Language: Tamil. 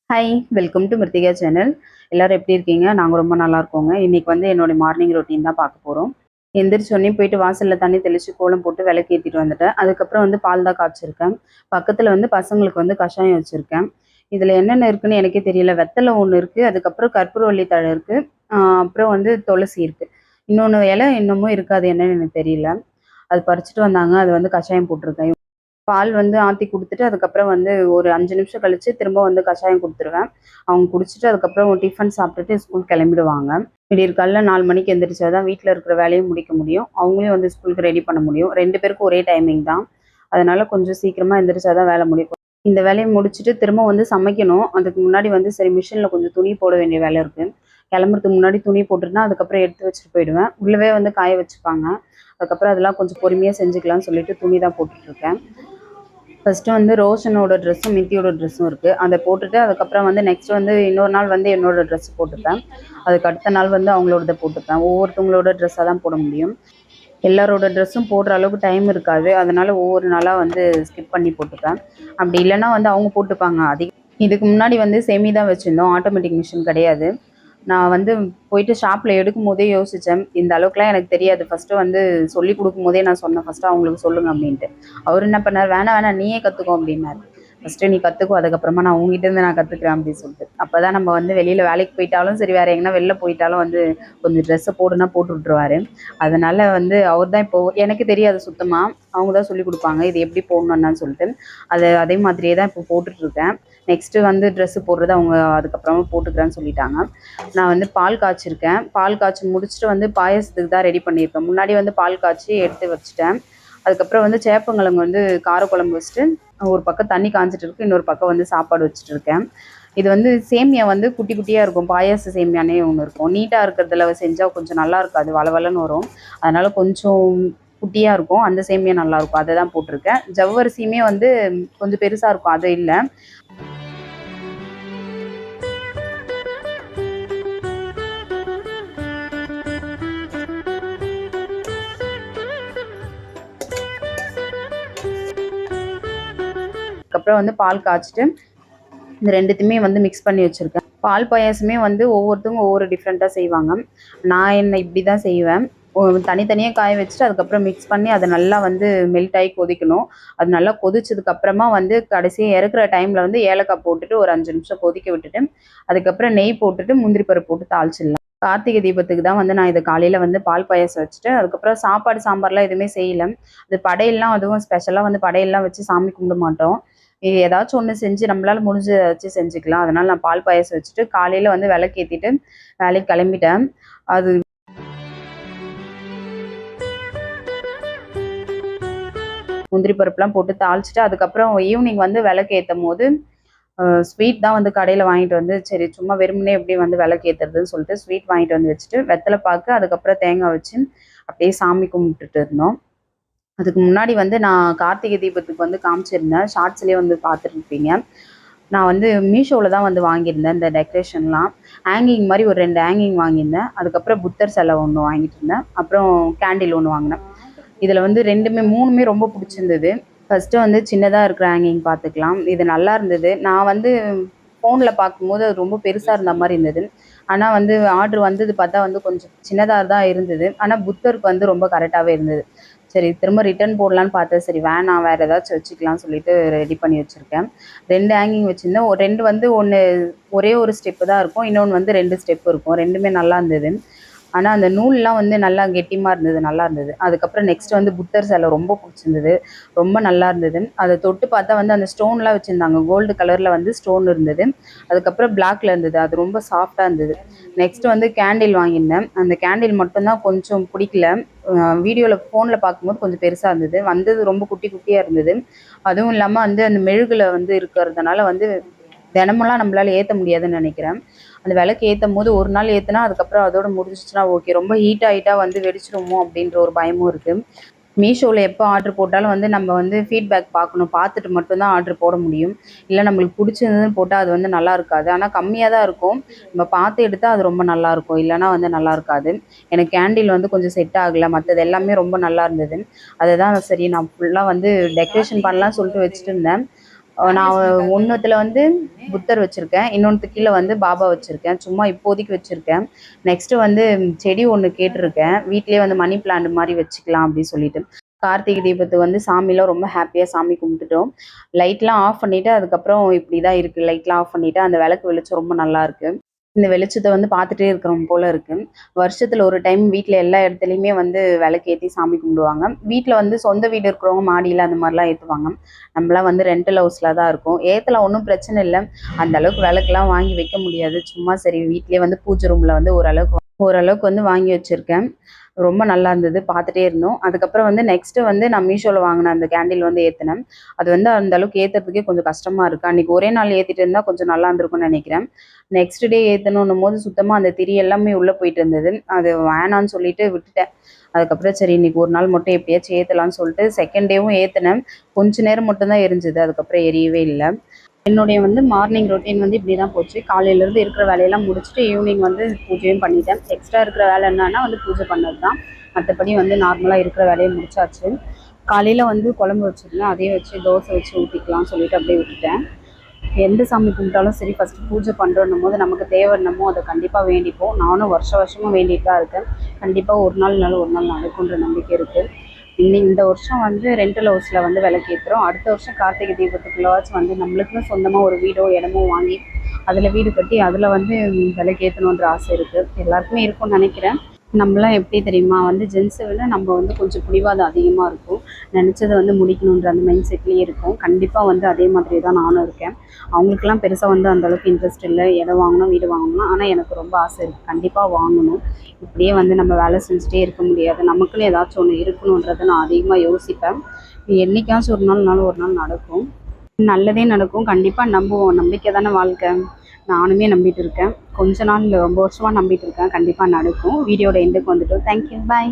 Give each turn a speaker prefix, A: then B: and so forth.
A: Hi, welcome to Mrithika channel. எல்லாரும் எப்படி இருக்கீங்க? நாங்க ரொம்ப நல்லா இருக்கோங்க. இன்னைக்கு வந்து என்னோட மார்னிங் ரொட்டீன் தான் பார்க்க போறோம். எந்திரிச்சோனே போயிட்டு வாசல்ல தண்ணி தெளிச்சு கோலம் போட்டு விளக்கு ஏத்திட்டு வந்துட்டேன். அதுக்கப்புறம் வந்து பால் தான் காய்ச்சிருக்கேன். பக்கத்துல வந்து பசங்களுக்கு வந்து கஷாயம் வச்சிருக்கேன். இதுல என்னென்ன இருக்குன்னு எனக்கே தெரியல. வெத்தல ஒண்ணு இருக்கு. அதுக்கப்புறம் கற்பூரவள்ளி தழை இருக்கு. அப்புறம் வந்து துளசி இருக்கு. இன்னொன்னு இலை இன்னமும் இருக்கு. அது என்னன்னு எனக்கு தெரியல. அது பறிச்சுட்டு வந்தாங்க. அது வந்து கஷாயம் போட்டிருக்கேன். பால் வந்து ஆத்தி குடுத்துட்டு, அதுக்கப்புறம் வந்து ஒரு 5 நிமிஷம் கழிச்சு திரும்ப வந்து கஷாயம் குடுத்துருவேன். அவங்க குடிச்சுட்டு அதுக்கப்புறம் டிஃபன் சாப்பிட்டுட்டு ஸ்கூல் கிளம்பிடுவாங்க. விடியற்காலைல 4 மணிக்கு எந்திரிச்சா தான் வீட்ல இருக்கிற வேலையும் முடிக்க முடியும். அவங்களையும் வந்து ஸ்கூலுக்கு ரெடி பண்ண முடியும். 2 பேருக்கும் ஒரே டைமிங் தான். அதனால கொஞ்சம் சீக்கிரமா எந்திரிச்சா தான் வேலை முடியும். இந்த வேலைய முடிச்சுட்டு திரும்ப வந்து சமைக்கணும். அதுக்கு முன்னாடி வந்து சரி மிஷின்ல கொஞ்சம் துணி போட வேண்டிய வேலை இருக்கு. கிளம்புறதுக்கு முன்னாடி துணி போட்டுட்டுனா, அதுக்கப்புறம் எடுத்து வச்சுட்டு போயிடுவேன். உள்ளவே வந்து காய வச்சுப்பாங்க. அதுக்கப்புறம் அதெல்லாம் கொஞ்சம் பொறுமையா செஞ்சுக்கலாம்னு சொல்லிட்டு துணி தான் போட்டுட்ருக்கேன். ஃபர்ஸ்ட்டு வந்து ரோஷனோட ட்ரெஸ்ஸும், மித்தியோட ட்ரெஸ்ஸும் இருக்கு. அத போட்டுட்டு, அதுக்கப்புறம் வந்து நெக்ஸ்ட் வந்து இன்னொரு நாள் வந்து என்னோட ட்ரெஸ் போட்டுப்பேன். அதுக்கு அடுத்த நாள் வந்து அவங்களோடத போட்டுப்பேன். ஒவ்வொருத்தவங்களோட ட்ரெஸ்ஸா தான் போட முடியும். எல்லாரோட ட்ரெஸ்ஸும் போடுற அளவுக்கு டைம் இருக்காது. அதனால ஒவ்வொரு நாளா வந்து ஸ்கிப் பண்ணி போட்டுப்பேன். அப்படி இல்லன்னா வந்து அவங்க போட்டுப்பாங்க. இதுக்கு முன்னாடி வந்து செமி தான் வச்சிருந்தோம். ஆட்டோமேட்டிக் மிஷின் கிடையாது. நான் வந்து போயிட்டு ஷாப்ல எடுக்கும்போதே யோசிச்சேன். இந்த அளவுக்குலாம் எனக்கு தெரியாது. ஃபர்ஸ்ட்டு வந்து சொல்லிக் குடுக்கும்போதே நான் சொன்னேன், "ஃபர்ஸ்ட்டு அவங்களுக்கு சொல்லுங்க" அப்படின்ட்டு. அவரு என்ன பண்ணாரு, "வேணாம், வேணாம் நீயே கத்துக்கோ" அப்படின்னாரு. "ஃபர்ஸ்ட்டு நீ கத்துக்கோ. அதுக்கப்புறமா நான் உன்கிட்ட இருந்து நான் கத்துக்கிறேன்" அப்படின்னு சொல்லிட்டு. அப்பதான் நம்ம வந்து வெளியில வேலைக்கு போயிட்டாலும் சரி, வேற எங்கனா வெளில போயிட்டாலும் வந்து கொஞ்சம் ட்ரெஸ்ஸ போடுனா போட்டு விட்டுருவாரு. அதனால வந்து அவர் தான் இப்போ எனக்கு தெரியாது சுத்தமா. அவங்க தான் சொல்லிக் குடுப்பாங்க. இது எப்படி போடணும் என்னன்னு சொல்லிட்டு. அதே மாதிரியே தான் இப்போ போட்டுட்ருக்கேன். நெக்ஸ்ட்டு வந்து ட்ரெஸ்ஸு போடுறது அவங்க அதுக்கப்புறமா போட்டுக்கிறேன்னு சொல்லிட்டாங்க. நான் வந்து பால் காய்ச்சிருக்கேன். பால் காய்ச்சி முடிச்சுட்டு வந்து பாயாசத்துக்கு தான் ரெடி பண்ணியிருக்கேன். முன்னாடி வந்து பால் காய்ச்சி எடுத்து வச்சுட்டேன். அதுக்கப்புறம் வந்து சேப்பங்கிழங்கு வந்து காரக்குழம்பு வச்சுட்டு, ஒரு பக்கம் தண்ணி காய்ஞ்சிட்டு இருக்கு. இன்னொரு பக்கம் வந்து சாப்பாடு வச்சுட்டு இருக்கேன். இது வந்து சேமியா வந்து குட்டி குட்டியா இருக்கும். பாயாச சேமியானே ஒண்ணு இருக்கும். நீட்டா இருக்கிறதுல செஞ்சா கொஞ்சம் நல்லா இருக்காது. வழவழன்னு வரும். அதனால கொஞ்சம் குட்டியா இருக்கும். அந்த சேமியா நல்லாயிருக்கும். அத தான் போட்டிருக்கேன். ஜவ்வரிசியுமே வந்து கொஞ்சம் பெருசா இருக்கும். அது இல்ல. அதுக்கப்புறம் வந்து பால் காய்ச்சிட்டு, இந்த 2த்தையுமே வந்து மிக்ஸ் பண்ணி வச்சிருக்கேன். பால் பாயாசமே வந்து ஒவ்வொருத்தவங்க ஒவ்வொரு டிஃப்ரெண்ட்டா செய்வாங்க. நான் இப்படி தான் செய்வேன். தனித்தனியா காய வச்சுட்டு, அதுக்கப்புறம் மிக்ஸ் பண்ணி அத நல்லா வந்து மெல்ட் ஆயி கொதிக்கணும். அது நல்லா கொதிச்சதுக்கு அப்புறமா வந்து கடைசியா இறக்குற டைம்ல வந்து ஏலக்காய் போட்டுட்டு ஒரு 5 நிமிஷம் கொதிக்க விட்டுட்டு, அதுக்கப்புறம் நெய் போட்டுட்டு முந்திரி பருப்பு போட்டு தாளிச்சிடலாம். கார்த்திகை தீபத்துக்கு தான் வந்து நான் இத காலையில வந்து பால் பாயாசம் வச்சுட்டு, அதுக்கப்புறம் சாப்பாடு, சாம்பார்லாம் எதுவுமே செய்யல. அது படையல்லாம் அதுவும் ஸ்பெஷலா வந்து படையல்லாம் வச்சு சாமி கும்பிட மாட்டோம். ஏதாச்சும் ஒண்ணு செஞ்சு நம்மளால முடிஞ்சத வச்சு செஞ்சுக்கலாம். அதனால நான் பால் பாயாசம் வச்சுட்டு, காலையில வந்து விளக்கேத்திட்டு வேலைக்கு கிளம்பிட்டேன். அது முந்திரி பருப்புலாம் போட்டு தாளிச்சுட்டு, அதுக்கப்புறம் ஈவினிங் வந்து விளக்கு ஏத்தும்போது, ஸ்வீட் தான் வந்து கடையில வாங்கிட்டு வந்து, சரி சும்மா வெறுமனே எப்படி வந்து விளக்கு ஏத்துறதுன்னு சொல்லிட்டு ஸ்வீட் வாங்கிட்டு வந்து வச்சுட்டு, வெத்தல பாக்கு, அதுக்கப்புறம் தேங்காய் வச்சு, அப்படியே சாமி கும்பிட்டுட்டு இருந்தோம். அதுக்கு முன்னாடி வந்து நான் கார்த்திகை தீபத்துக்கு வந்து காமிச்சிருந்தேன். ஷார்ட்ஸ்லயே வந்து பார்த்துருப்பீங்க. நான் வந்து மீஷோல தான் வந்து வாங்கியிருந்தேன் இந்த டெக்கரேஷன்லாம். ஹேங்கிங் மாரி ஒரு 2 ஹேங்கிங் வாங்கியிருந்தேன். அதுக்கப்புறம் புத்தர் சிலை ஒண்ணு வாங்கிட்டு இருந்தேன். அப்புறம் கேண்டில் ஒண்ணு வாங்கினேன். இதுல வந்து 2மே 3மே ரொம்ப புடிச்சிருந்தது. ஃபர்ஸ்ட்டு வந்து சின்னதா இருக்கிற ஹேங்கிங் பார்த்துக்கலாம். இது நல்லா இருந்தது. நான் வந்து ஃபோன்ல பார்க்கும்போது அது ரொம்ப பெருசா இருந்த மாரி இருந்தது. ஆனா வந்து ஆர்டர் வந்தது பார்த்தா வந்து கொஞ்சம் சின்னதா தான் இருந்தது. ஆனா புத்தருக்கு வந்து ரொம்ப கரெக்டாவே இருந்தது. சரி திரும்ப ரிட்டர்ன் போடலான்னு பார்த்தேன். சரி வேணாம் வேற ஏதாச்சும் வச்சுக்கலாம்னு சொல்லிட்டு ரெடி பண்ணி வச்சிருக்கேன். 2 ஹேங்கிங் வச்சிருந்தேன். 2 வந்து ஒண்ணு ஒரே ஒரு ஸ்டெப் தான் இருக்கும். இன்னொன்னு வந்து 2 ஸ்டெப் இருக்கும். 2மே நல்லா இருந்தது. ஆனா, அந்த நூல்லாம் வந்து நல்லா கெட்டிமா இருந்தது. நல்லா இருந்தது. அதுக்கப்புறம் நெக்ஸ்ட் வந்து புத்தர் சிலை ரொம்ப புடிச்சிருந்தது. ரொம்ப நல்லா இருந்தது. அத தொட்டு பார்த்தா வந்து அந்த ஸ்டோன்லாம் வச்சிருந்தாங்க. கோல்டு கலர்ல வந்து ஸ்டோன் இருந்தது. அதுக்கப்புறம் பிளாக்ல இருந்தது. அது ரொம்ப சாஃப்ட்டா இருந்தது. நெக்ஸ்ட் வந்து கேண்டில் வாங்கியிருந்தேன். அந்த கேண்டில் மட்டும் தான் கொஞ்சம் பிடிக்கல. வீடியோல ஃபோன்ல பார்க்கும்போது கொஞ்சம் பெருசா இருந்தது. வந்தது ரொம்ப குட்டி குட்டியா இருந்தது. அதுவும் இல்லாம வந்து அந்த மெழுகுல வந்து இருக்கிறதுனால வந்து தினமெல்லாம் நம்மளால ஏத்த முடியாதுன்னு நெனைக்கிறேன். அந்த விளக்கு ஏத்தும்போது ஒரு நாள் ஏத்துனா, அதுக்கப்புறம் அதோட முடிஞ்சிச்சுன்னா ஓகே. ரொம்ப ஹீட் ஆயிட்டா வந்து வெடிச்சிருமோ அப்படின்ற ஒரு பயமும் இருக்கு. மீஷோல எப்போ ஆர்டர் போட்டாலும் வந்து நம்ம வந்து ஃபீட்பேக் பார்க்கணும். பார்த்துட்டு மட்டும் தான் ஆர்டர் போட முடியும். இல்ல நம்மளுக்கு புடிச்சிருந்ததுன்னு போட்டா அது வந்து நல்லா இருக்காது. ஆனா கம்மியா தான் இருக்கும். நம்ம பார்த்து எடுத்தா அது ரொம்ப நல்லாயிருக்கும். இல்லன்னா வந்து நல்லா இருக்காது. எனக்கு கேண்டில் வந்து கொஞ்சம் செட் ஆகல. மத்தது எல்லாமே ரொம்ப நல்லா இருந்தது. அதுதான் சரி நான் ஃபுல்லா வந்து டெக்கரேஷன் பண்ணலான்னு சொல்லிட்டு வச்சுட்டு இருந்தேன். நான் ஒன்றுத்துல வந்து புத்தர் வச்சுருக்கேன், இன்னொன்றுக்கு கீழே வந்து பாபா வச்சுருக்கேன். சும்மா இப்போதைக்கு வச்சுருக்கேன். நெக்ஸ்ட்டு வந்து செடி ஒன்று கேட்டிருக்கேன். வீட்டிலேயே வந்து மணி பிளான்ட் மாதிரி வச்சுக்கலாம் அப்படின்னு சொல்லிட்டு. கார்த்திகை தீபத்துக்கு வந்து சாமிலாம் ரொம்ப ஹாப்பியாக சாமி கும்பிட்டுட்டோம். லைட்லாம் ஆஃப் பண்ணிவிட்டு அதுக்கப்புறம் இப்படி தான் இருக்குது. லைட்லாம் ஆஃப் பண்ணிவிட்டு அந்த விளக்கு வெளிச்சம் ரொம்ப நல்லாயிருக்கு. இந்த வெளிச்சத்த வந்து பார்த்துட்டே இருக்கிறோம் போல இருக்கு. வருஷத்துல ஒரு டைம் வீட்ல எல்லா இடத்துலயுமே வந்து விளக்கேத்தி சாமி கும்பிடுவாங்க. வீட்ல வந்து சொந்த வீடு இருக்கிறவங்க மாடியில அந்த மாரிலாம் ஏத்துவாங்க. நம்மலாம் வந்து ரெண்டல் ஹவுஸ்ல தான் இருக்கோம். ஏத்தலாம் ஒண்ணும் பிரச்சனை இல்ல. அந்த அளவுக்கு விளக்குலாம் வாங்கி வைக்க முடியாது. சும்மா சரி வீட்லயே வந்து பூஜை ரூம்ல வந்து ஓரளவுக்கு வந்து வாங்கி வச்சிருக்கேன். ரொம்ப நல்லா இருந்தது. பார்த்துட்டே இருந்தோம். அதுக்கப்புறம் வந்து நெக்ஸ்ட்டு வந்து நான் மீஷோல வாங்குன அந்த கேண்டில் வந்து ஏத்துனேன். அது வந்து அந்த அளவுக்கு ஏத்துறதுக்கே கொஞ்சம் கஷ்டமா இருக்கு. அன்னைக்கு ஒரே நாள் ஏத்திட்டு இருந்தா கொஞ்சம் நல்லா இருந்திருக்கும்னு நெனைக்கிறேன். நெக்ஸ்ட் டே ஏத்தணுன்னும்போது சுத்தமா அந்த திரி எல்லாமே உள்ள போயிட்டு இருந்தது. அது வேணான்னு சொல்லிட்டு விட்டுட்டேன். அதுக்கப்புறம் சரி இன்னைக்கு ஒரு நாள் மட்டும் எப்படியாச்சும் ஏத்தலாம்னு சொல்லிட்டு செகண்ட் டேவும் ஏத்துனேன். கொஞ்ச நேரம் மட்டும் தான் எரிஞ்சது. அதுக்கப்புறம் எரியவே இல்ல. என்னுடைய வந்து மார்னிங் ரொட்டீன் வந்து இப்படி தான் போச்சு. காலையிலேருந்து இருக்கிற வேலையெல்லாம் முடிச்சுட்டு ஈவினிங் வந்து பூஜையும் பண்ணிட்டேன். எக்ஸ்ட்ரா இருக்கிற வேலை என்னன்னா வந்து பூஜை பண்ணது தான். மற்றபடி வந்து நார்மலாக இருக்கிற வேலையை முடிச்சாச்சு. காலையில் வந்து குழம்பு வச்சுருந்தேன். அதையே வச்சு தோசை வச்சு ஊற்றிக்கலாம்னு சொல்லிட்டு அப்படியே விட்டுட்டேன். எந்த சாமி கும்பிட்டாலும் சரி ஃபஸ்ட்டு பூஜை பண்ணுறோன்னும் போது நமக்கு தேவை என்னமோ அதை கண்டிப்பாக வேண்டிப்போம். நானும் வருஷமும் வேண்டிட்டு தான் இருக்கேன். கண்டிப்பாக ஒரு நாள் இல்லைனாலும் ஒரு நாள் நடக்குன்ற நம்பிக்கை இருக்குது. இந்த வருஷம் வந்து ரெண்டல் ஹவுஸில் வந்து விளக்கேத்துறோம். அடுத்த வருஷம் கார்த்திகை தீபத்துக்குள்ளவாச்சும் வந்து நம்மளுக்குன்னு சொந்தமாக ஒரு வீடோ இடமோ வாங்கி அதில் வீடு கட்டி அதில் வந்து விளக்கேற்றணுன்ற ஆசை இருக்குது. எல்லாருக்குமே இருக்கும்னு நினைக்கிறேன். நம்மலாம் எப்படி தெரியுமா வந்து ஜென்ஸை விட நம்ம வந்து கொஞ்சம் பிடிவாதம் அதிகமாக இருக்கும். நினச்சதை வந்து முடிக்கணுன்ற அந்த மைண்ட் செட்லேயே இருக்கும். கண்டிப்பாக வந்து அதே மாதிரி தான் நானும் இருக்கேன். அவங்களுக்கெல்லாம் பெருசாக வந்து அந்தளவுக்கு இன்ட்ரெஸ்ட் இல்லை. இடம் வாங்கணும், வீடு வாங்கணும். ஆனால் எனக்கு ரொம்ப ஆசை இருக்குது. கண்டிப்பாக வாங்கணும். இப்படியே வந்து நம்ம வேலை செஞ்சுட்டே இருக்க முடியாது. நமக்குன்னு ஏதாச்சும் ஒன்று இருக்கணுன்றதை நான் அதிகமாக யோசிப்பேன். என்னைக்காச்சும் ஒரு நாள் நடக்கும். நல்லதே நடக்கும். கண்டிப்பாக நம்புவோம். நம்பிக்கை தானே வாழ்க்கை. நானுமே நம்பிட்டு இருக்கேன். கொஞ்ச நாள் ரொம்ப வருஷமாக நம்பிட்டு இருக்கேன். கண்டிப்பாக நடக்கும். வீடியோட எண்டுக்கு வந்துட்டோம். தேங்க்யூ. பாய்.